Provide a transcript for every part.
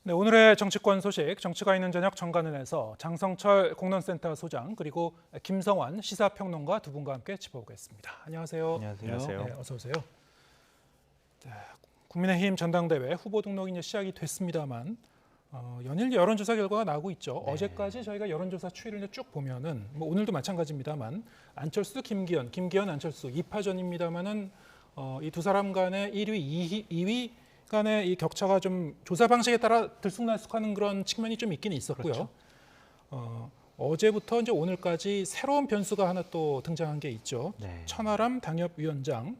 네, 오늘의 정치권 소식, 정치가 있는 저녁 정관은에서 장성철 공론센터 소장 그리고 김성환 시사평론가 두 분과 함께 짚어보겠습니다. 안녕하세요. 안녕하세요. 네, 어서 오세요. 네, 국민의힘 전당대회 후보 등록이 이제 시작이 됐습니다만 연일 여론조사 결과가 나오고 있죠. 네. 어제까지 저희가 여론조사 추이를 이제 쭉 보면은 뭐 오늘도 마찬가지입니다만 안철수, 김기현, 안철수 2파전입니다만은 이 두 사람 간의 1위, 2위 간의 이 격차가 좀 조사 방식에 따라 들쑥날쑥하는 그런 측면이 좀 있긴 있었고요. 그렇죠. 어제부터 이제 오늘까지 새로운 변수가 하나 또 등장한 게 있죠. 네. 천하람 당협위원장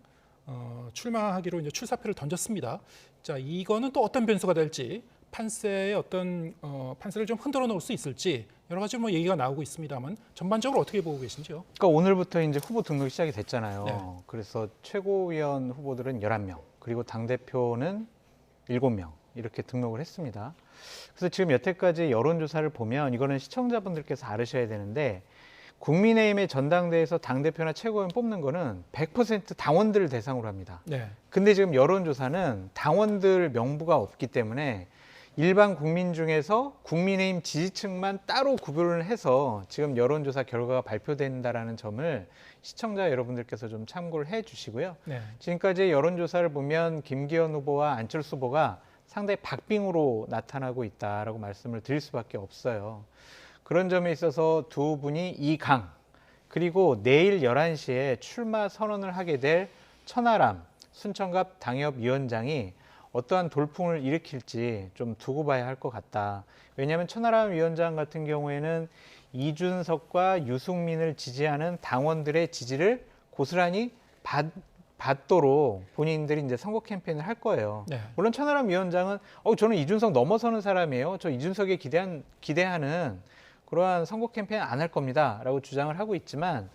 출마하기로 이제 출사표를 던졌습니다. 자, 이거는 또 어떤 변수가 될지 판세의 어떤 판세를 좀 흔들어 놓을 수 있을지 여러 가지 뭐 얘기가 나오고 있습니다만 전반적으로 어떻게 보고 계신지요? 그러니까 오늘부터 이제 후보 등록이 시작이 됐잖아요. 네. 그래서 최고위원 후보들은 11명, 그리고 당대표는 7명 이렇게 등록을 했습니다. 그래서 지금 여태까지 여론조사를 보면 이거는 시청자분들께서 알으셔야 되는데 국민의힘의 전당대회에서 당대표나 최고위원 뽑는 거는 100% 당원들을 대상으로 합니다. 네. 근데 지금 여론조사는 당원들 명부가 없기 때문에 일반 국민 중에서 국민의힘 지지층만 따로 구별을 해서 지금 여론조사 결과가 발표된다라는 점을 시청자 여러분들께서 좀 참고를 해 주시고요. 네. 지금까지 여론조사를 보면 김기현 후보와 안철수 후보가 상당히 박빙으로 나타나고 있다라고 말씀을 드릴 수밖에 없어요. 그런 점에 있어서 두 분이 2강, 그리고 내일 11시에 출마 선언을 하게 될 천하람 순천갑 당협위원장이 어떠한 돌풍을 일으킬지 좀 두고 봐야 할 것 같다. 왜냐하면 천하람 위원장 같은 경우에는 이준석과 유승민을 지지하는 당원들의 지지를 고스란히 받도록 본인들이 이제 선거 캠페인을 할 거예요. 네. 물론 천하람 위원장은 저는 이준석 넘어서는 사람이에요. 저 이준석에 기대하는 그러한 선거 캠페인 안 할 겁니다라고 주장을 하고 있지만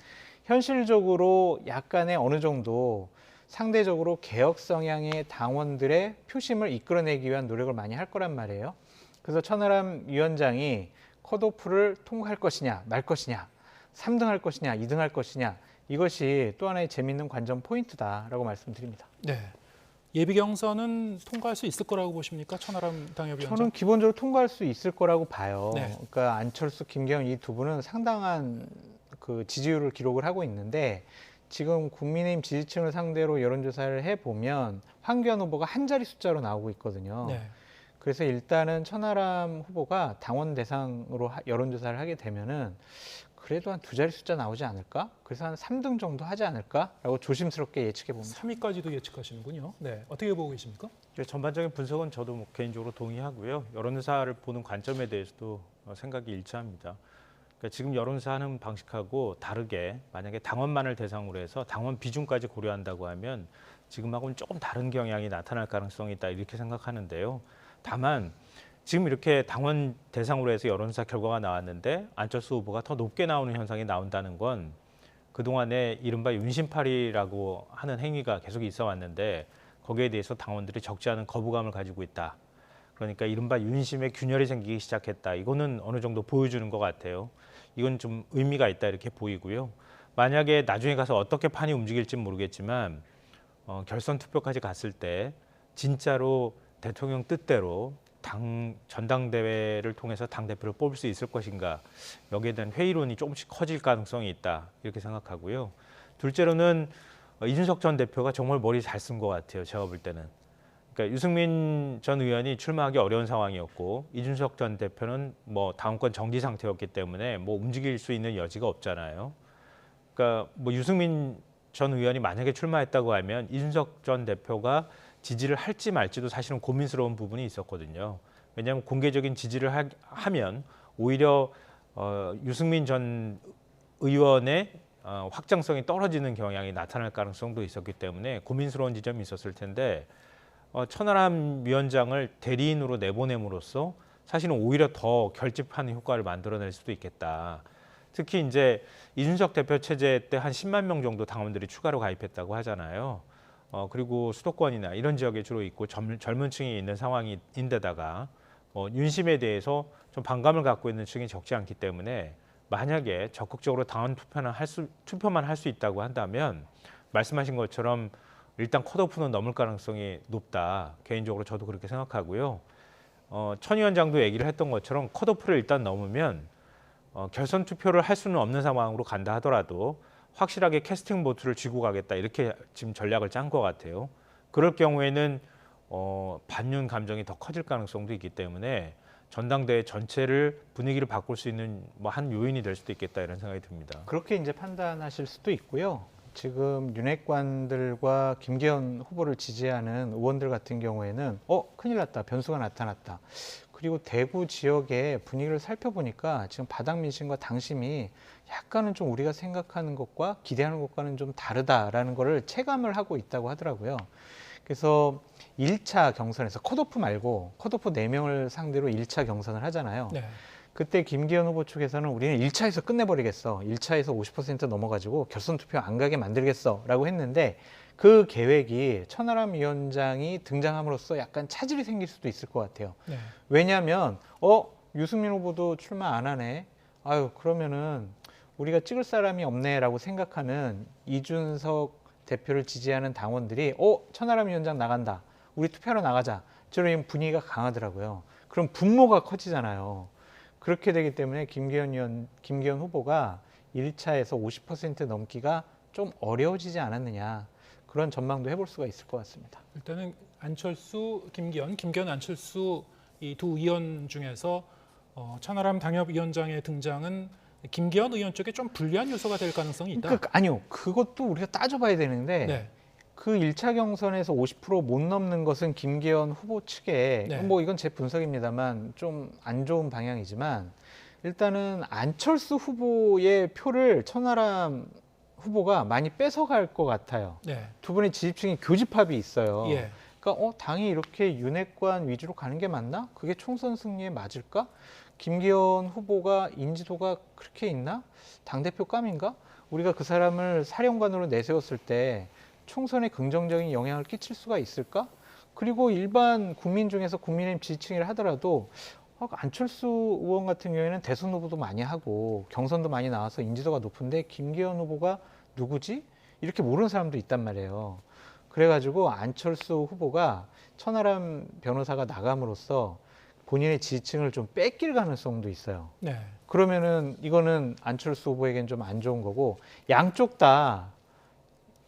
현실적으로 약간의 어느 정도 상대적으로 개혁 성향의 당원들의 표심을 이끌어내기 위한 노력을 많이 할 거란 말이에요. 그래서 천하람 위원장이 컷오프를 통과할 것이냐 말 것이냐, 3등 할 것이냐 2등 할 것이냐, 이것이 또 하나의 재미있는 관전 포인트다라고 말씀드립니다. 네. 예비 경선은 통과할 수 있을 거라고 보십니까? 천하람 당협위원장. 저는 기본적으로 통과할 수 있을 거라고 봐요. 네. 그러니까 안철수, 김기현 이 두 분은 상당한 그 지지율을 기록을 하고 있는데 지금 국민의힘 지지층을 상대로 여론조사를 해보면 황교안 후보가 한 자리 숫자로 나오고 있거든요. 네. 그래서 일단은 천하람 후보가 당원 대상으로 여론조사를 하게 되면은 그래도 한 두 자리 숫자 나오지 않을까? 그래서 한 3등 정도 하지 않을까라고 조심스럽게 예측해 봅니다. 3위까지도 예측하시는군요. 네, 어떻게 보고 계십니까? 전반적인 분석은 저도 개인적으로 동의하고요. 여론조사를 보는 관점에 대해서도 생각이 일치합니다. 그러니까 지금 여론조사하는 방식하고 다르게 만약에 당원만을 대상으로 해서 당원 비중까지 고려한다고 하면 지금하고는 조금 다른 경향이 나타날 가능성이 있다 이렇게 생각하는데요. 다만 지금 이렇게 당원 대상으로 해서 여론조사 결과가 나왔는데 안철수 후보가 더 높게 나오는 현상이 나온다는 건 그동안에 이른바 윤심팔이라고 하는 행위가 계속 있어 왔는데 거기에 대해서 당원들이 적지 않은 거부감을 가지고 있다. 그러니까 이른바 윤심의 균열이 생기기 시작했다. 이거는 어느 정도 보여주는 것 같아요. 이건 좀 의미가 있다 이렇게 보이고요. 만약에 나중에 가서 어떻게 판이 움직일지는 모르겠지만 결선 투표까지 갔을 때 진짜로 대통령 뜻대로 전당대회를 통해서 당대표를 뽑을 수 있을 것인가, 여기에 대한 회의론이 조금씩 커질 가능성이 있다 이렇게 생각하고요. 둘째로는 이준석 전 대표가 정말 머리 잘 쓴 것 같아요. 제가 볼 때는. 그러니까 유승민 전 의원이 출마하기 어려운 상황이었고 이준석 전 대표는 뭐 당원권 정지 상태였기 때문에 뭐 움직일 수 있는 여지가 없잖아요. 그러니까 뭐 유승민 전 의원이 만약에 출마했다고 하면 이준석 전 대표가 지지를 할지 말지도 사실은 고민스러운 부분이 있었거든요. 왜냐하면 공개적인 지지를 하면 오히려 유승민 전 의원의 확장성이 떨어지는 경향이 나타날 가능성도 있었기 때문에 고민스러운 지점이 있었을 텐데 천하람 위원장을 대리인으로 내보냄으로써 사실은 오히려 더 결집하는 효과를 만들어낼 수도 있겠다. 특히 이제 이준석 대표 체제 때 한 10만 명 정도 당원들이 추가로 가입했다고 하잖아요. 그리고 수도권이나 이런 지역에 주로 있고 젊은 층이 있는 상황인데다가 윤심에 대해서 좀 반감을 갖고 있는 층이 적지 않기 때문에 만약에 적극적으로 당원 투표만 할 수 있다고 한다면 말씀하신 것처럼 일단 컷오프는 넘을 가능성이 높다. 개인적으로 저도 그렇게 생각하고요. 천 위원장도 얘기를 했던 것처럼 컷오프를 일단 넘으면 결선 투표를 할 수는 없는 상황으로 간다 하더라도 확실하게 캐스팅 보트를 쥐고 가겠다 이렇게 지금 전략을 짠 것 같아요. 그럴 경우에는 반윤 감정이 더 커질 가능성도 있기 때문에 전당대회 전체를 분위기를 바꿀 수 있는 뭐 한 요인이 될 수도 있겠다 이런 생각이 듭니다. 그렇게 이제 판단하실 수도 있고요. 지금 윤핵관들과 김기현 후보를 지지하는 의원들 같은 경우에는 큰일 났다. 변수가 나타났다. 그리고 대구 지역의 분위기를 살펴보니까 지금 바닥 민심과 당심이 약간은 좀 우리가 생각하는 것과 기대하는 것과는 좀 다르다라는 거를 체감을 하고 있다고 하더라고요. 그래서 1차 경선에서 컷오프 말고 컷오프 4명을 상대로 1차 경선을 하잖아요. 네. 그때 김기현 후보 측에서는 우리는 1차에서 끝내버리겠어. 1차에서 50% 넘어가지고 결선 투표 안 가게 만들겠어. 라고 했는데 그 계획이 천하람 위원장이 등장함으로써 약간 차질이 생길 수도 있을 것 같아요. 네. 왜냐하면 유승민 후보도 출마 안 하네. 아유 그러면은 우리가 찍을 사람이 없네라고 생각하는 이준석 대표를 지지하는 당원들이 천하람 위원장 나간다. 우리 투표하러 나가자. 저런 분위기가 강하더라고요. 그럼 분모가 커지잖아요. 그렇게 되기 때문에 김기현 후보가 1차에서 50% 넘기가 좀 어려워지지 않았느냐. 그런 전망도 해볼 수가 있을 것 같습니다. 일단은 안철수, 김기현, 안철수 이 두 의원 중에서 천하람 당협위원장의 등장은 김기현 의원 쪽에 좀 불리한 요소가 될 가능성이 있다. 아니요. 그것도 우리가 따져봐야 되는데 네. 그 1차 경선에서 50% 못 넘는 것은 김기현 후보 측에 네. 뭐 이건 제 분석입니다만 좀 안 좋은 방향이지만 일단은 안철수 후보의 표를 천하람 후보가 많이 뺏어갈 것 같아요. 네. 두 분의 지지층이 교집합이 있어요. 예. 그러니까 당이 이렇게 윤핵관 위주로 가는 게 맞나? 그게 총선 승리에 맞을까? 김기현 후보가 인지도가 그렇게 있나? 당대표 감인가? 우리가 그 사람을 사령관으로 내세웠을 때 총선에 긍정적인 영향을 끼칠 수가 있을까? 그리고 일반 국민 중에서 국민의힘 지지층이라 하더라도 안철수 의원 같은 경우에는 대선 후보도 많이 하고 경선도 많이 나와서 인지도가 높은데 김기현 후보가 누구지? 이렇게 모르는 사람도 있단 말이에요. 그래가지고 안철수 후보가 천하람 변호사가 나감으로써 본인의 지지층을 좀 뺏길 가능성도 있어요. 네. 그러면은 이거는 안철수 후보에겐 좀 안 좋은 거고 양쪽 다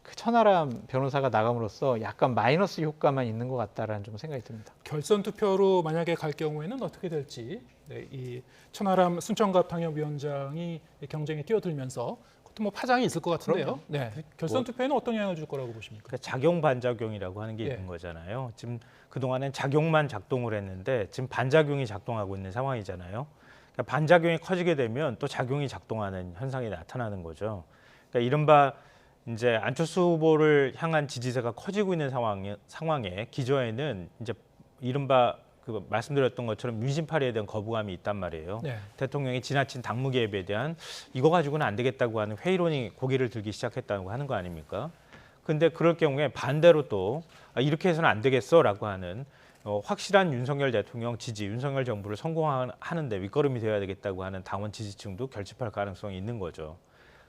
그 천하람 변호사가 나감으로써 약간 마이너스 효과만 있는 것 같다라는 좀 생각이 듭니다. 결선 투표로 만약에 갈 경우에는 어떻게 될지 이 천하람 순천갑 당협위원장이 경쟁에 뛰어들면서 그것도 뭐 파장이 있을 것 같은데요. 네. 결선 투표에는 어떤 영향을 줄 거라고 보십니까? 그러니까 작용 반작용이라고 하는 게 예. 있는 거잖아요. 지금 그동안엔 작용만 작동을 했는데 지금 반작용이 작동하고 있는 상황이잖아요. 그러니까 반작용이 커지게 되면 또 작용이 작동하는 현상이 나타나는 거죠. 그러니까 이른바 이제 안철수 후보를 향한 지지세가 커지고 있는 상황에 기저에는 이제 이른바 그 말씀드렸던 것처럼 민심파리에 대한 거부감이 있단 말이에요. 네. 대통령이 지나친 당무 개입에 대한 이거 가지고는 안 되겠다고 하는 회의론이 고개를 들기 시작했다고 하는 거 아닙니까? 근데 그럴 경우에 반대로 또 이렇게 해서는 안 되겠어라고 하는 확실한 윤석열 대통령 지지, 윤석열 정부를 성공하는데 윗거름이 되어야 되겠다고 하는 당원 지지층도 결집할 가능성이 있는 거죠.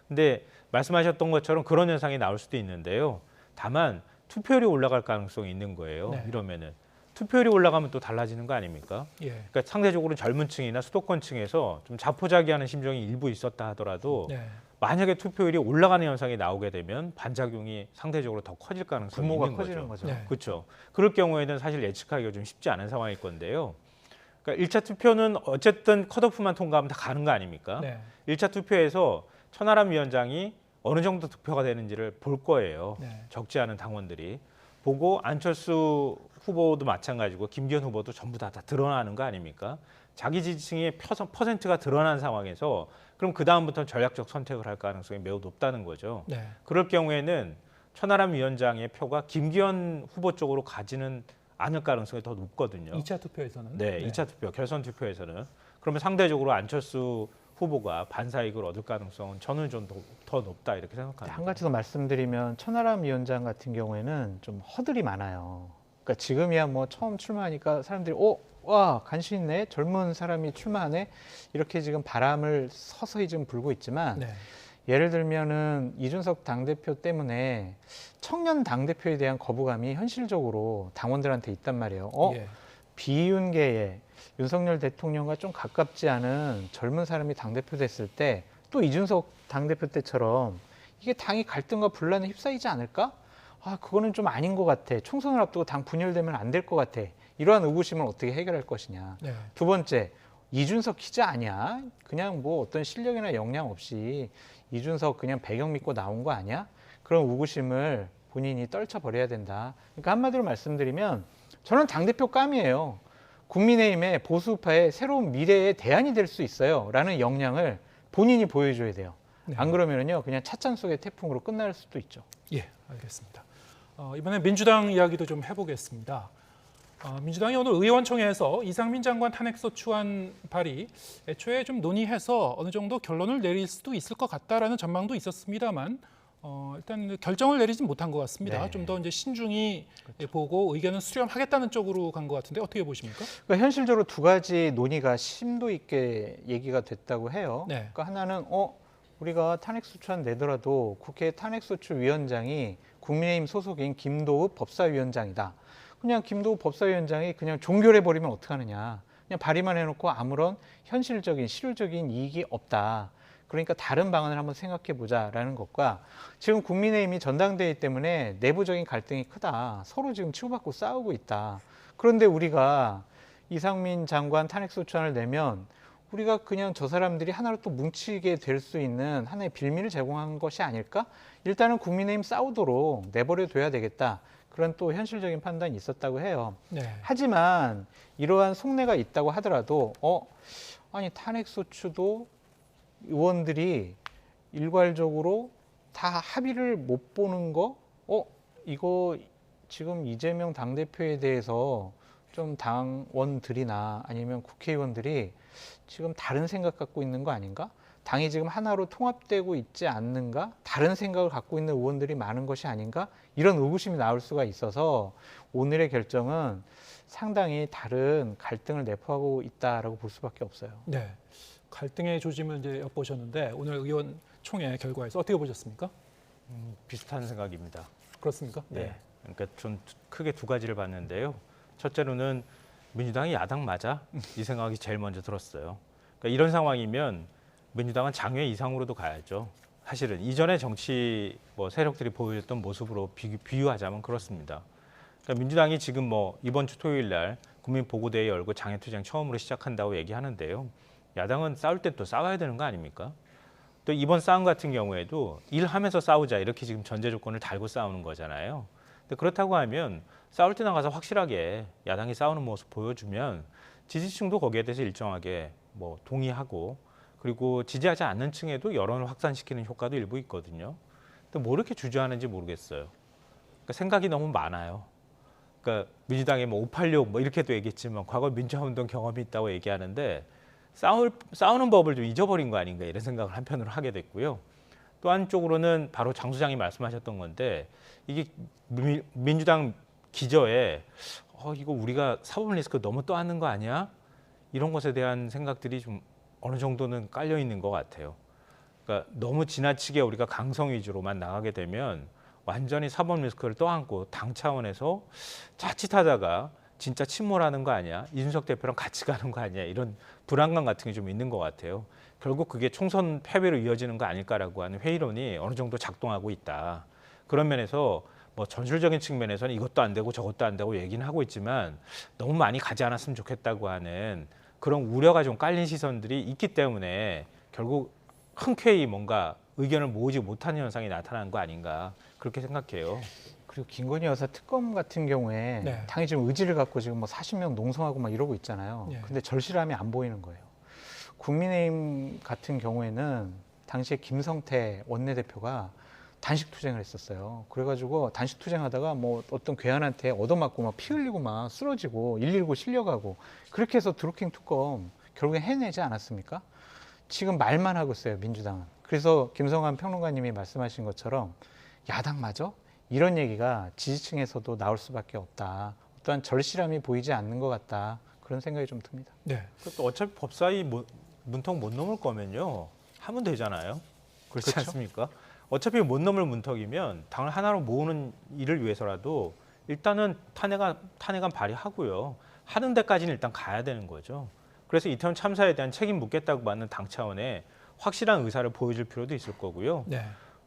근데 말씀하셨던 것처럼 그런 현상이 나올 수도 있는데요. 다만 투표율이 올라갈 가능성이 있는 거예요. 네. 이러면은 투표율이 올라가면 또 달라지는 거 아닙니까? 예. 그러니까 상대적으로 젊은 층이나 수도권층에서 좀 자포자기하는 심정이 일부 있었다 하더라도 네. 만약에 투표율이 올라가는 현상이 나오게 되면 반작용이 상대적으로 더 커질 가능성이 분모가 있는 커지는 거죠. 거죠. 네. 그렇죠. 그럴 경우에는 사실 예측하기가 좀 쉽지 않은 상황일 건데요. 그러니까 1차 투표는 어쨌든 컷오프만 통과하면 다 가는 거 아닙니까? 네. 1차 투표에서 천하람 위원장이 어느 정도 득표가 되는지를 볼 거예요. 네. 적지 않은 당원들이. 보고 안철수 후보도 마찬가지고 김기현 후보도 전부 다 드러나는 거 아닙니까? 자기 지지층의 퍼센트가 드러난 상황에서 그럼 그 다음부터는 전략적 선택을 할 가능성이 매우 높다는 거죠. 네. 그럴 경우에는 천하람 위원장의 표가 김기현 후보 쪽으로 가지는 않을 가능성이 더 높거든요. 2차 투표에서는 네, 2차 투표, 결선 투표에서는. 그러면 상대적으로 안철수 후보가 반사이익을 얻을 가능성은 저는 좀 더 높다 이렇게 생각합니다. 한 가지 더 말씀드리면 천하람 위원장 같은 경우에는 좀 허들이 많아요. 그러니까 지금이야 뭐 처음 출마하니까 사람들이 와 관심 있네, 젊은 사람이 출마하네 이렇게 지금 바람을 서서히 지금 불고 있지만 네. 예를 들면은 이준석 당대표 때문에 청년 당대표에 대한 거부감이 현실적으로 당원들한테 있단 말이에요. 예. 비윤계에 윤석열 대통령과 좀 가깝지 않은 젊은 사람이 당대표 됐을 때 또 이준석 당대표 때처럼 이게 당이 갈등과 분란에 휩싸이지 않을까? 아, 그거는 좀 아닌 것 같아. 총선을 앞두고 당 분열되면 안 될 것 같아. 이러한 의구심을 어떻게 해결할 것이냐. 네. 두 번째, 이준석 기자 아니야? 그냥 뭐 어떤 실력이나 역량 없이 이준석 그냥 배경 믿고 나온 거 아니야? 그런 의구심을 본인이 떨쳐버려야 된다. 그러니까 한마디로 말씀드리면 저는 당대표 깜이에요. 국민의힘의 보수파의 새로운 미래의 대안이 될 수 있어요. 라는 역량을 본인이 보여줘야 돼요. 네. 안 그러면요 그냥 찻잔 속의 태풍으로 끝날 수도 있죠. 예, 알겠습니다. 이번에 민주당 이야기도 좀 해보겠습니다. 민주당이 오늘 의원총회에서 이상민 장관 탄핵소추안 발의 애초에 좀 논의해서 어느 정도 결론을 내릴 수도 있을 것 같다라는 전망도 있었습니다만 일단 결정을 내리진 못한 것 같습니다. 네. 좀 더 이제 신중히 보고 의견을 수렴하겠다는 쪽으로 간 것 같은데 어떻게 보십니까? 그러니까 현실적으로 두 가지 논의가 심도 있게 얘기가 됐다고 해요. 네. 그러니까 하나는 우리가 탄핵소추안 내더라도 국회 탄핵소추위원장이 국민의힘 소속인 김도읍 법사위원장이다. 그냥 김도읍 법사위원장이 그냥 종결해버리면 어떡하느냐. 그냥 발의만 해놓고 아무런 현실적인 실효적인 이익이 없다. 그러니까 다른 방안을 한번 생각해보자라는 것과 지금 국민의힘이 전당대회 때문에 내부적인 갈등이 크다. 서로 지금 치고받고 싸우고 있다. 그런데 우리가 이상민 장관 탄핵소추안을 내면 우리가 그냥 저 사람들이 하나로 또 뭉치게 될 수 있는 하나의 빌미를 제공한 것이 아닐까? 일단은 국민의힘 싸우도록 내버려둬야 되겠다. 그런 또 현실적인 판단이 있었다고 해요. 네. 하지만 이러한 속내가 있다고 하더라도 아니 탄핵소추도 의원들이 일괄적으로 다 합의를 못 보는 거? 이거 지금 이재명 당대표에 대해서 좀 당원들이나 아니면 국회의원들이 지금 다른 생각 갖고 있는 거 아닌가? 당이 지금 하나로 통합되고 있지 않는가? 다른 생각을 갖고 있는 의원들이 많은 것이 아닌가? 이런 의구심이 나올 수가 있어서 오늘의 결정은 상당히 다른 갈등을 내포하고 있다라고 볼 수밖에 없어요. 네. 갈등의 조짐을 이제 엿보셨는데 오늘 의원총회 결과에서 어떻게 보셨습니까? 비슷한 생각입니다. 그렇습니까? 네. 그러니까 좀 크게 두 가지를 봤는데요. 첫째로는 민주당이 야당 맞아? 이 생각이 제일 먼저 들었어요. 그러니까 이런 상황이면 민주당은 장외 이상으로도 가야죠. 사실은 이전의 정치 세력들이 보여줬던 모습으로 비유하자면 그렇습니다. 그러니까 민주당이 지금 이번 주 토요일 날 국민보고대회 열고 장외투쟁 처음으로 시작한다고 얘기하는데요. 야당은 싸울 때 또 싸워야 되는 거 아닙니까? 또 이번 싸움 같은 경우에도 일하면서 싸우자 이렇게 지금 전제 조건을 달고 싸우는 거잖아요. 근데 그렇다고 하면 싸울 때 나가서 확실하게 야당이 싸우는 모습 보여주면 지지층도 거기에 대해서 일정하게 동의하고 그리고 지지하지 않는 층에도 여론을 확산시키는 효과도 일부 있거든요. 근데 뭐 이렇게 주저하는지 모르겠어요. 그러니까 생각이 너무 많아요. 그러니까 민주당이 586 이렇게도 얘기했지만 과거 민주화운동 경험이 있다고 얘기하는데 싸우는 법을 좀 잊어버린 거 아닌가 이런 생각을 한편으로 하게 됐고요. 또 한쪽으로는 바로 장 소장이 말씀하셨던 건데 이게 민주당 기저에 이거 우리가 사법 리스크 너무 떠안는 거 아니야? 이런 것에 대한 생각들이 좀 어느 정도는 깔려 있는 것 같아요. 그러니까 너무 지나치게 우리가 강성 위주로만 나가게 되면 완전히 사법 리스크를 떠안고 당 차원에서 자칫하다가 진짜 침몰하는 거 아니야? 이준석 대표랑 같이 가는 거 아니야? 이런 불안감 같은 게 좀 있는 것 같아요. 결국 그게 총선 패배로 이어지는 거 아닐까라고 하는 회의론이 어느 정도 작동하고 있다. 그런 면에서 전술적인 측면에서는 이것도 안 되고 저것도 안 되고 얘기는 하고 있지만 너무 많이 가지 않았으면 좋겠다고 하는 그런 우려가 좀 깔린 시선들이 있기 때문에 결국 흔쾌히 뭔가 의견을 모으지 못하는 현상이 나타난 거 아닌가 그렇게 생각해요. 그리고 김건희 여사 특검 같은 경우에 네. 당이 지금 의지를 갖고 지금 40명 농성하고 이러고 있잖아요. 네. 근데 절실함이 안 보이는 거예요. 국민의힘 같은 경우에는 당시에 김성태 원내대표가 단식 투쟁을 했었어요. 그래가지고 단식 투쟁하다가 어떤 괴한한테 얻어맞고 피 흘리고 쓰러지고 119 실려가고 그렇게 해서 드루킹 특검 결국엔 해내지 않았습니까? 지금 말만 하고 있어요, 민주당은. 그래서 김성환 평론가님이 말씀하신 것처럼 야당 맞아? 이런 얘기가 지지층에서도 나올 수밖에 없다. 어떠한 절실함이 보이지 않는 것 같다. 그런 생각이 좀 듭니다. 네. 또 어차피 법사위 문턱 못 넘을 거면요. 하면 되잖아요. 그렇지 그렇죠? 않습니까? 어차피 못 넘을 문턱이면 당을 하나로 모으는 일을 위해서라도 일단은 탄핵안 발의하고요. 하는 데까지는 일단 가야 되는 거죠. 그래서 이태원 참사에 대한 책임 묻겠다고 받는 당 차원의 확실한 의사를 보여줄 필요도 있을 거고요. 네.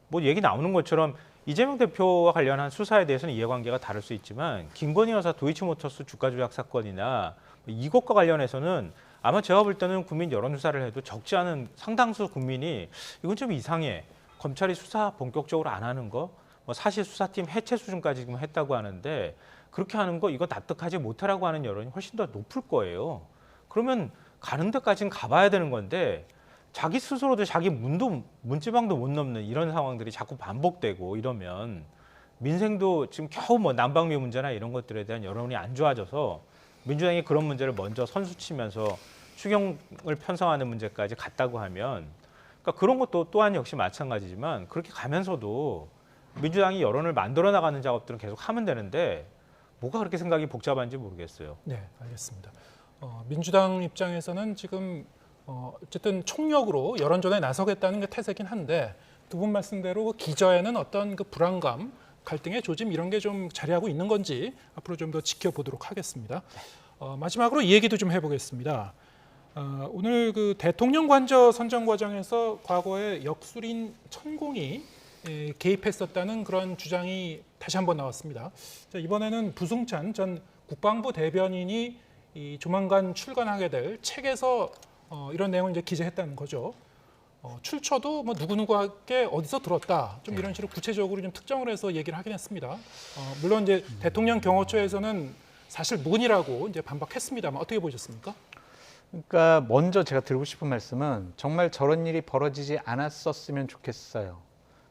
뭐 얘기 나오는 것처럼 이재명 대표와 관련한 수사에 대해서는 이해관계가 다를 수 있지만 김건희 여사 도이치모터스 주가 조작 사건이나 이것과 관련해서는 아마 제가 볼 때는 국민 여론조사를 해도 적지 않은 상당수 국민이 이건 좀 이상해. 검찰이 수사 본격적으로 안 하는 거, 뭐 사실 수사팀 해체 수준까지 지금 했다고 하는데 그렇게 하는 거 이거 납득하지 못하라고 하는 여론이 훨씬 더 높을 거예요. 그러면 가는 데까지는 가봐야 되는 건데 자기 스스로도 자기 문지방도 못 넘는 이런 상황들이 자꾸 반복되고 이러면 민생도 지금 겨우 뭐 난방비 문제나 이런 것들에 대한 여론이 안 좋아져서 민주당이 그런 문제를 먼저 선수치면서 추경을 편성하는 문제까지 갔다고 하면 그러니까 그런 것도 또한 역시 마찬가지지만 그렇게 가면서도 민주당이 여론을 만들어 나가는 작업들은 계속 하면 되는데 뭐가 그렇게 생각이 복잡한지 모르겠어요. 네, 알겠습니다. 민주당 입장에서는 지금 어쨌든 총력으로 여론전에 나서겠다는 게 태세긴 한데 두 분 말씀대로 기저에는 어떤 그 불안감, 갈등의 조짐 이런 게 좀 자리하고 있는 건지 앞으로 좀 더 지켜보도록 하겠습니다. 마지막으로 이 얘기도 좀 해보겠습니다. 오늘 그 대통령 관저 선정 과정에서 과거에 역술인 천공이 개입했었다는 그런 주장이 다시 한번 나왔습니다. 자, 이번에는 부승찬 전 국방부 대변인이 조만간 출간하게 될 책에서 이런 내용을 이제 기재했다는 거죠. 출처도 뭐 누구누구에게 어디서 들었다, 좀 이런 식으로 구체적으로 좀 특정을 해서 얘기를 하긴 했습니다. 물론 이제 대통령 경호처에서는 사실 무근이라고 이제 반박했습니다만 어떻게 보셨습니까? 그러니까 먼저 제가 드리고 싶은 말씀은 정말 저런 일이 벌어지지 않았었으면 좋겠어요.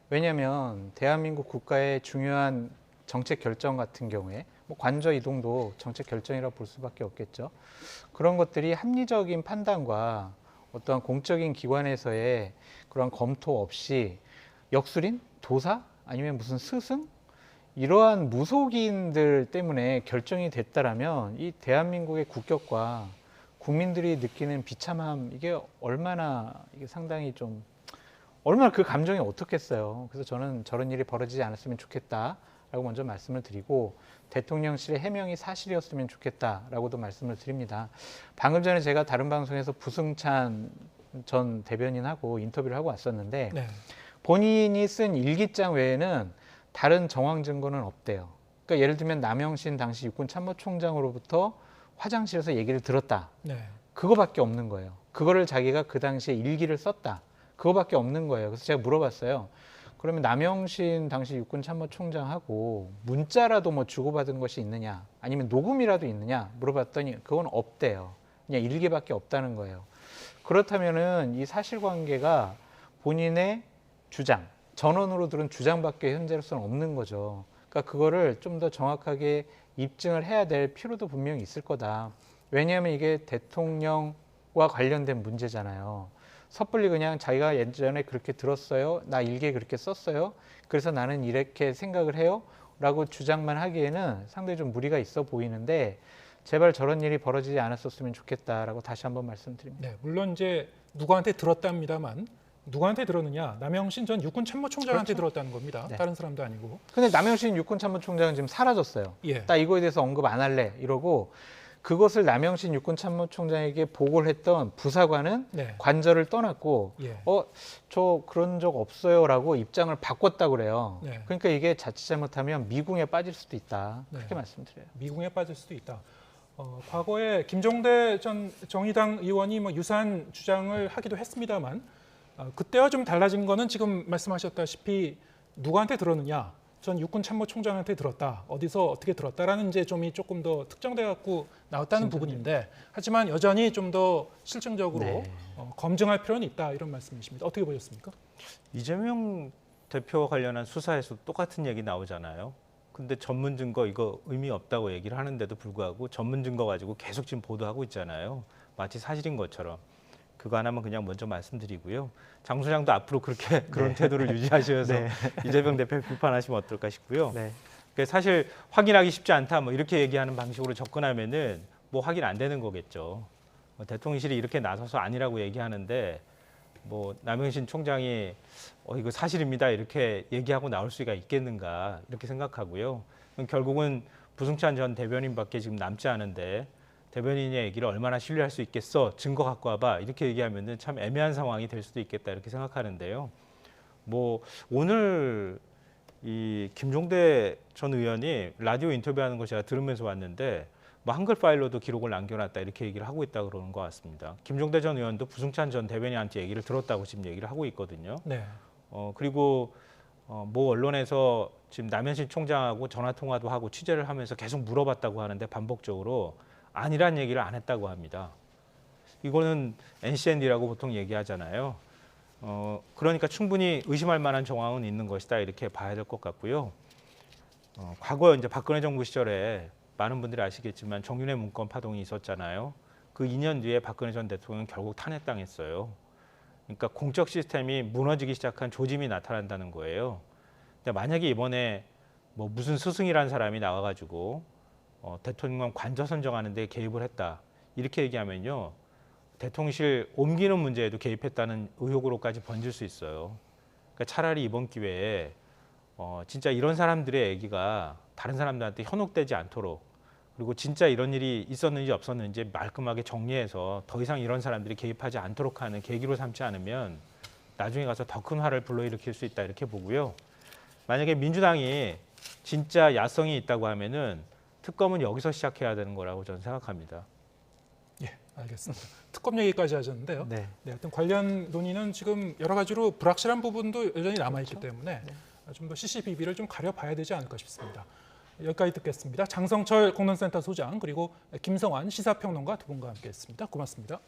왜냐하면 대한민국 국가의 중요한 정책 결정 같은 경우에 뭐 관저 이동도 정책 결정이라고 볼 수밖에 없겠죠. 그런 것들이 합리적인 판단과 어떠한 공적인 기관에서의 그런 검토 없이 역술인, 도사, 아니면 무슨 스승 이러한 무속인들 때문에 결정이 됐다라면 이 대한민국의 국격과 국민들이 느끼는 비참함 이게 얼마나 이게 상당히 좀 얼마나 그 감정이 어떻겠어요. 그래서 저는 저런 일이 벌어지지 않았으면 좋겠다라고 먼저 말씀을 드리고 대통령실의 해명이 사실이었으면 좋겠다라고도 말씀을 드립니다. 방금 전에 제가 다른 방송에서 부승찬 전 대변인하고 인터뷰를 하고 왔었는데 네. 본인이 쓴 일기장 외에는 다른 정황 증거는 없대요. 그러니까 예를 들면 남영신 당시 육군참모총장으로부터 화장실에서 얘기를 들었다. 네. 그거밖에 없는 거예요. 그거를 자기가 그 당시에 일기를 썼다. 그거밖에 없는 거예요. 그래서 제가 물어봤어요. 그러면 남영신 당시 육군참모총장하고 문자라도 뭐 주고받은 것이 있느냐, 아니면 녹음이라도 있느냐 물어봤더니 그건 없대요. 그냥 일기밖에 없다는 거예요. 그렇다면은 이 사실관계가 본인의 주장, 전원으로 들은 주장밖에 현재로서는 없는 거죠. 그러니까 그거를 좀 더 정확하게 입증을 해야 될 필요도 분명히 있을 거다. 왜냐하면 이게 대통령과 관련된 문제잖아요. 섣불리 그냥 자기가 예전에 그렇게 들었어요. 나 일기에 그렇게 썼어요. 그래서 나는 이렇게 생각을 해요. 라고 주장만 하기에는 상당히 좀 무리가 있어 보이는데 제발 저런 일이 벌어지지 않았었으면 좋겠다라고 다시 한번 말씀드립니다. 네, 물론 이제 누구한테 들었답니다만 누구한테 들었느냐? 남영신 전 육군참모총장한테 그렇죠. 들었다는 겁니다. 네. 다른 사람도 아니고. 근데 남영신 육군참모총장은 지금 사라졌어요. 예. 나 이거에 대해서 언급 안 할래 이러고 그것을 남영신 육군참모총장에게 보고를 했던 부사관은 네. 관저를 떠났고 예. 저 그런 적 없어요라고 입장을 바꿨다고 그래요. 네. 그러니까 이게 자칫 잘못하면 미궁에 빠질 수도 있다. 그렇게 네. 말씀드려요. 미궁에 빠질 수도 있다. 과거에 김종대 전 정의당 의원이 뭐 유사한 주장을 하기도 했습니다만 그때와 좀 달라진 거는 지금 말씀하셨다시피 누구한테 들었느냐? 전 육군참모총장한테 들었다. 어디서 어떻게 들었다라는 이제 점이 조금 더 특정돼 갖고 나왔다는 부분인데 하지만 여전히 좀 더 실증적으로 네. 검증할 필요는 있다 이런 말씀이십니다. 어떻게 보셨습니까? 이재명 대표와 관련한 수사에서 똑같은 얘기 나오잖아요. 근데 전문 증거 이거 의미 없다고 얘기를 하는데도 불구하고 전문 증거 가지고 계속 지금 보도하고 있잖아요. 마치 사실인 것처럼. 그거 하나만 그냥 먼저 말씀드리고요. 장 소장도 앞으로 그렇게 그런 태도를 유지하셔서 이재명 대표 비판하시면 어떨까 싶고요. 네. 그러니까 사실 확인하기 쉽지 않다 뭐 이렇게 얘기하는 방식으로 접근하면은 뭐 확인 안 되는 거겠죠. 대통령실이 이렇게 나서서 아니라고 얘기하는데 뭐 남영신 총장이 이거 사실입니다 이렇게 얘기하고 나올 수가 있겠는가 이렇게 생각하고요. 결국은 부승찬 전 대변인밖에 지금 남지 않은데 대변인의 얘기를 얼마나 신뢰할 수 있겠어? 증거 갖고 와봐. 이렇게 얘기하면은 참 애매한 상황이 될 수도 있겠다 이렇게 생각하는데요. 뭐 오늘 이 김종대 전 의원이 라디오 인터뷰하는 거 제가 들으면서 왔는데 뭐 한글 파일로도 기록을 남겨놨다 이렇게 얘기를 하고 있다 그러는 것 같습니다. 김종대 전 의원도 부승찬 전 대변인한테 얘기를 들었다고 지금 얘기를 하고 있거든요. 네. 그리고 뭐 언론에서 지금 남현신 총장하고 전화 통화도 하고 취재를 하면서 계속 물어봤다고 하는데 반복적으로 아니란 얘기를 안 했다고 합니다. 이거는 NCND라고 보통 얘기하잖아요. 그러니까 충분히 의심할 만한 정황은 있는 것이다 이렇게 봐야 될 것 같고요. 과거 이제 박근혜 정부 시절에 많은 분들이 아시겠지만 정윤회 문건 파동이 있었잖아요. 그 2년 뒤에 박근혜 전 대통령은 결국 탄핵당했어요. 그러니까 공적 시스템이 무너지기 시작한 조짐이 나타난다는 거예요. 근데 만약에 이번에 뭐 무슨 스승이라는 사람이 나와가지고 대통령 관저 선정하는 데 개입을 했다 이렇게 얘기하면요. 대통령실 옮기는 문제에도 개입했다는 의혹으로까지 번질 수 있어요. 그러니까 차라리 이번 기회에 진짜 이런 사람들의 얘기가 다른 사람들한테 현혹되지 않도록 그리고 진짜 이런 일이 있었는지 없었는지 말끔하게 정리해서 더 이상 이런 사람들이 개입하지 않도록 하는 계기로 삼지 않으면 나중에 가서 더 큰 화를 불러일으킬 수 있다 이렇게 보고요. 만약에 민주당이 진짜 야성이 있다고 하면은 특검은 여기서 시작해야 되는 거라고 저는 생각합니다. 예, 알겠습니다. 특검 얘기까지 하셨는데요. 네. 네, 어떤 관련 논의는 지금 여러 가지로 불확실한 부분도 여전히 남아있기 때문에 좀 더 CCBB를 좀 가려봐야 되지 않을까 싶습니다. 여기까지 듣겠습니다. 장성철 공론센터 소장 그리고 김성환 시사평론가 두 분과 함께했습니다. 고맙습니다.